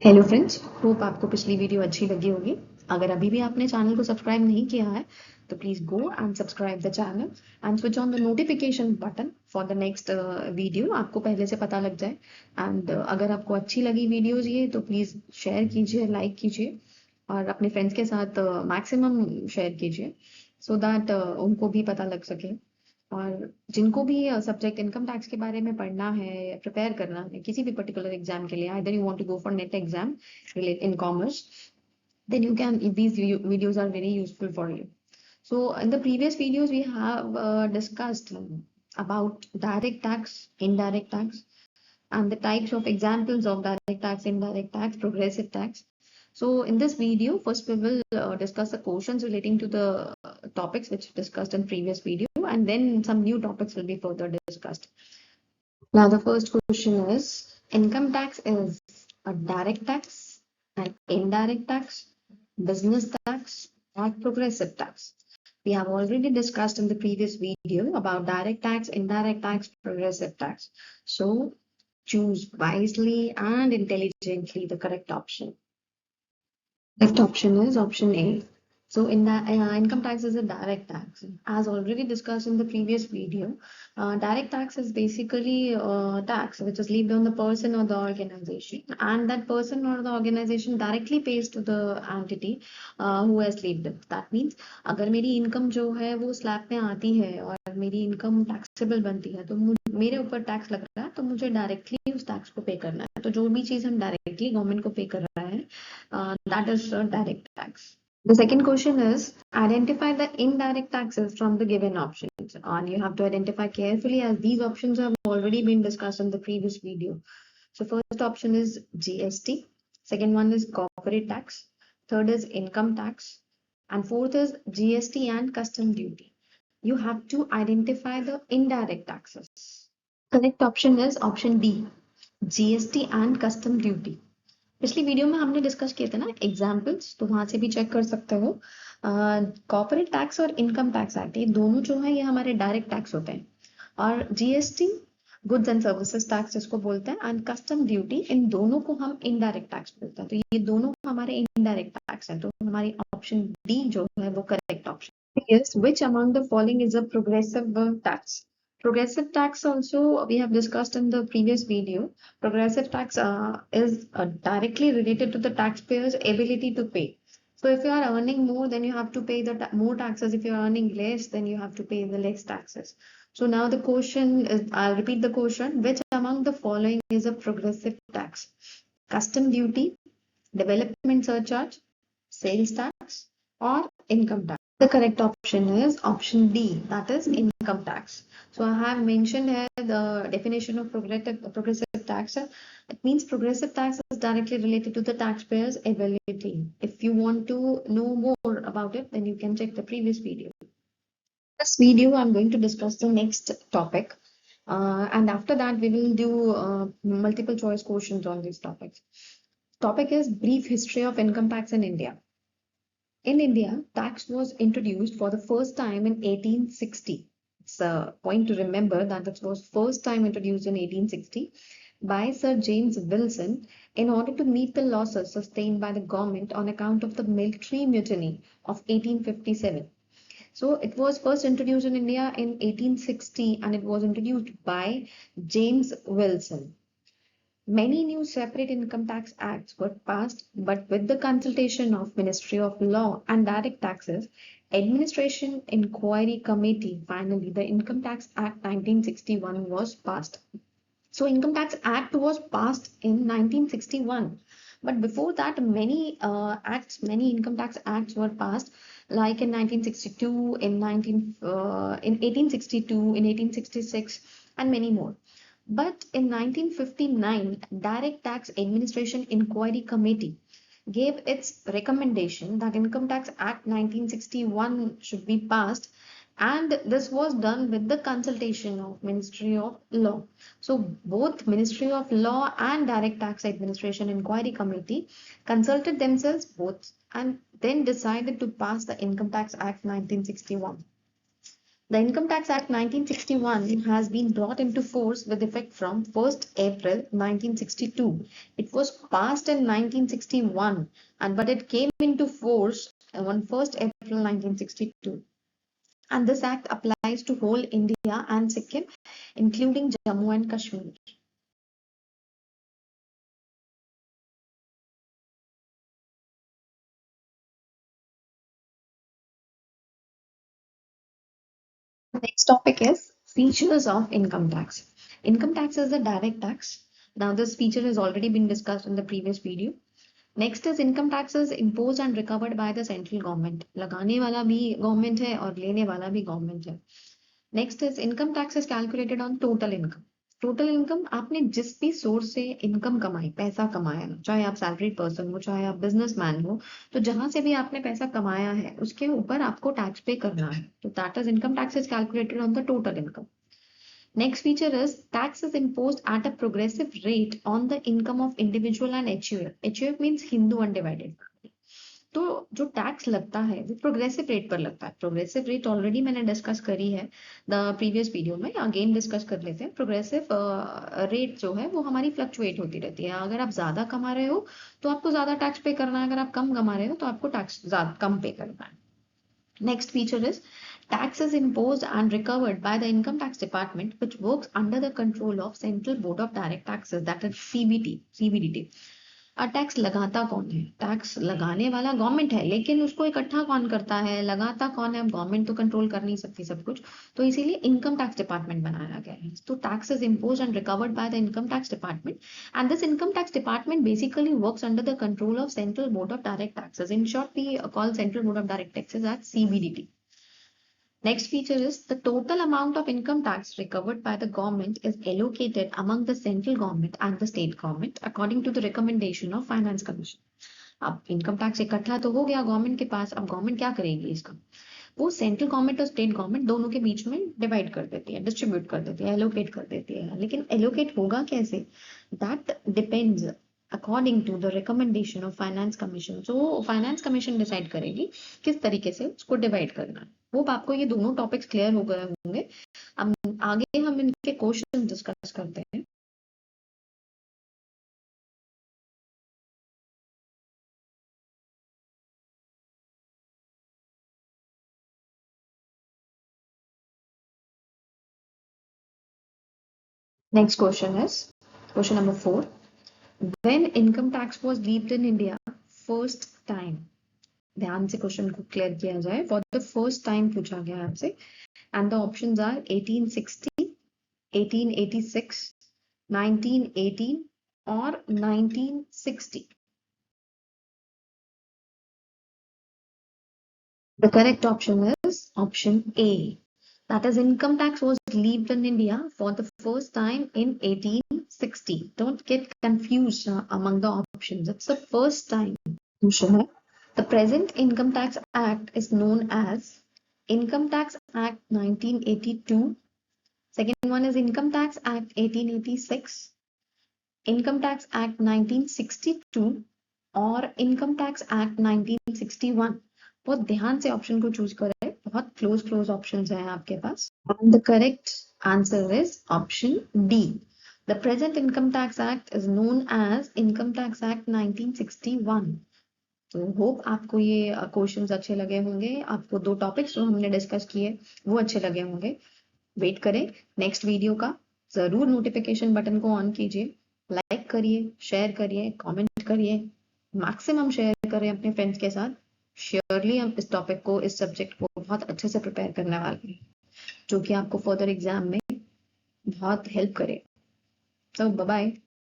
Hello friends, hope आपको पिछली video अच्छी लगी होगी। अगर अभी भी आपने चैनल को सब्सक्राइब नहीं किया है तो please go and subscribe the channel and switch on the notification button for the next video, आपको पहले से पता लग जाए। एंड अगर आपको अच्छी लगी वीडियोज ये तो प्लीज शेयर कीजिए, लाइक कीजिए और अपने फ्रेंड्स के साथ मैक्सिमम शेयर कीजिए सो दैट उनको भी पता लग सके। और जिनको भी सब्जेक्ट इनकम टैक्स के बारे में पढ़ना है या प्रिपेयर करना है किसी भी पर्टिकुलर एग्जाम के लिए, either you want to go for NET exam relate in commerce, then you can, these videos are very useful for you. So in the previous videos we have discussed about direct tax, indirect tax, and the types of examples of direct tax, indirect tax, progressive tax. So in this video, first we will discuss the questions relating to the topics which discussed in previous video, and then some new topics will be further discussed. Now the first question is, income tax is a direct tax, an indirect tax, business tax, or progressive tax. We have already discussed in the previous video about direct tax, indirect tax, progressive tax. So choose wisely and intelligently the correct option. Correct option is option A. So in that, income tax is a direct tax. As already discussed in the previous video, direct tax is basically tax which is levied on the person or the organization, and that person or the organization directly pays to the entity who has levied it. That means अगर मेरी income जो है वो slab में आती है और मेरी इनकम टैक्सेबल बनती है तो मेरे ऊपर टैक्स लग रहा है तो मुझे डायरेक्टली उस टैक्स को पे करना है। तो जो भी चीज हम डायरेक्टली गवर्नमेंट को पे कर रहा है, that is direct tax. The second question is, identify the indirect taxes from the given options, and you have to identify carefully as these options have already been discussed in the previous video. So first option is GST, second one is corporate tax, third is income tax, and fourth is GST and custom duty. You have to identify the indirect taxes. Correct option is option D, GST and custom duty. पिछली video में हमने discuss किए थे ना examples, तो वहां से भी चेक कर सकते हो। कॉर्पोरेट टैक्स और इनकम टैक्स एक्ट, ये दोनों जो है ये हमारे डायरेक्ट टैक्स होते हैं, और GST goods and services tax जिसको बोलते हैं, एंड कस्टम ड्यूटी, इन दोनों को हम इनडायरेक्ट टैक्स बोलते हैं। तो ये दोनों हमारे इनडायरेक्ट टैक्स हैं, तो हमारी ऑप्शन डी जो है वो correct option. Yes, which among the following is a progressive tax? Progressive tax also we have discussed in the previous video. Progressive tax is directly related to the taxpayer's ability to pay. So if you are earning more, then you have to pay the more taxes. If you are earning less, then you have to pay the less taxes. So now the question is, I'll repeat the question. Which among the following is a progressive tax? Custom duty, development surcharge, sales tax, or income tax? The correct option is option D, that is income tax. So I have mentioned here the definition of progressive tax. It means progressive tax is directly related to the taxpayer's ability. If you want to know more about it, then you can check the previous video. In this video, I'm going to discuss the next topic. And after that, we will do multiple choice questions on these topics. Topic is brief history of income tax in India. In India, tax was introduced for the first time in 1860. It's a point to remember that it was first time introduced in 1860 by Sir James Wilson in order to meet the losses sustained by the government on account of the military mutiny of 1857. So it was first introduced in India in 1860 and it was introduced by James Wilson. Many new separate income tax acts were passed, but with the consultation of Ministry of Law and Direct Taxes, Administration Inquiry Committee, finally the Income Tax Act 1961 was passed. So Income Tax Act was passed in 1961. But before that, many many income tax acts were passed, like in 1962, in 1862, in 1866, and many more. But in 1959, Direct Tax Administration Inquiry Committee gave its recommendation that Income Tax Act 1961 should be passed, and this was done with the consultation of Ministry of Law. So both Ministry of Law and Direct Tax Administration Inquiry Committee consulted themselves both and then decided to pass the Income Tax Act 1961. The Income Tax Act 1961 has been brought into force with effect from 1st April 1962. It was passed in 1961, but it came into force on 1st April 1962. And this act applies to whole India and Sikkim, including Jammu and Kashmir. Next topic is features of income tax. Income tax is a direct tax. Now this feature has already been discussed in the previous video. Next is income taxes imposed and recovered by the central government. लगाने वाला भी government है और लेने वाला भी government है. Next is income tax is calculated on total income. Total income आपने जिस भी सोर्स से इनकम कमाई, पैसा कमाया, चाहे आप सैलरीड पर्सन हो, चाहे आप बिजनेसमैन हो, तो जहां से भी आपने पैसा कमाया है उसके ऊपर आपको टैक्स पे करना है. तो that is income tax is calculated on the total income. Next feature is tax is imposed at a progressive rate on the income of individual and HUF. HUF means Hindu Undivided Family. तो जो tax लगता है वो progressive rate पर लगता है. Progressive rate already मैंने discuss करी है द प्रीवियस वीडियो में, अगेन डिस्कस कर लेते हैं. प्रोग्रेसिव रेट जो है वो हमारी फ्लक्चुएट होती रहती है. अगर आप ज्यादा कमा रहे हो तो आपको ज्यादा टैक्स पे करना है, अगर आप कम कमा रहे हो तो आपको टैक्स कम पे करना है. Next feature is tax is imposed and recovered by the Income Tax Department, which works under the control of Central Board of Direct Taxes, that is CBDT. Tax लगाता कौन है? टैक्स लगाने वाला गवर्नमेंट है, लेकिन उसको इकट्ठा कौन करता है, लगाता कौन है? अब गवर्नमेंट तो कंट्रोल कर नहीं सकती सब कुछ, तो इसीलिए इनकम टैक्स डिपार्टमेंट बनाया गया है. तो tax is impose and recovered by the income tax department, and this income tax department basically works under the control of central board of direct taxes. In short we call central board of direct taxes as CBDT. Next feature is the total amount of income tax recovered by the government is allocated among the central government and the state government according to the recommendation of Finance Commission. अब income tax इकट्ठा तो हो गया government के पास, अब government क्या करेगी इसका? वो सेंट्रल गवर्नमेंट और स्टेट गवर्नमेंट दोनों के बीच में डिवाइड कर देती है, डिस्ट्रीब्यूट कर देती है, एलोकेट कर देती है. लेकिन एलोकेट होगा कैसे? That depends according to the recommendation of finance commission. जो फाइनेंस कमीशन डिसाइड करेगी किस तरीके से उसको डिवाइड करना है. होप आपको ये दोनों टॉपिक्स क्लियर हो गए होंगे. अब आगे हम इनके क्वेश्चन डिस्कस करते हैं. Next question is question number 4. When income tax was levied in India first time? ध्यान से क्वेश्चन को क्लियर किया जाए. फॉर द फर्स्ट टाइम पूछा गया आपसे, एंड द ऑप्शंस आर 1860, 1886, 1918 और 1960. The correct option is option A. That is, income tax was levied in India for the first time in 1860. Don't get confused among the options. It's the first time. The present Income Tax Act is known as Income Tax Act 1982. Second one is Income Tax Act 1886, Income Tax Act 1962 और Income Tax Act 1961. बहुत ध्यान से option को choose करें, बहुत close options हैं आपके पास. And the correct answer is option D. The present Income Tax Act is known as Income Tax Act 1961. तो होप आपको ये क्वेश्चंस अच्छे लगे होंगे, आपको दो टॉपिक्स जो हमने डिस्कस किए वो अच्छे लगे होंगे. वेट करें नेक्स्ट वीडियो का. जरूर नोटिफिकेशन बटन को ऑन कीजिए, लाइक करिए, शेयर करिए, कमेंट करिए, मैक्सिमम शेयर करें अपने फ्रेंड्स के साथ. श्योरली हम इस टॉपिक को, इस सब्जेक्ट को बहुत अच्छे से प्रिपेयर करने वाले हैं, जो कि आपको फर्दर एग्जाम में बहुत हेल्प करे. So bye bye.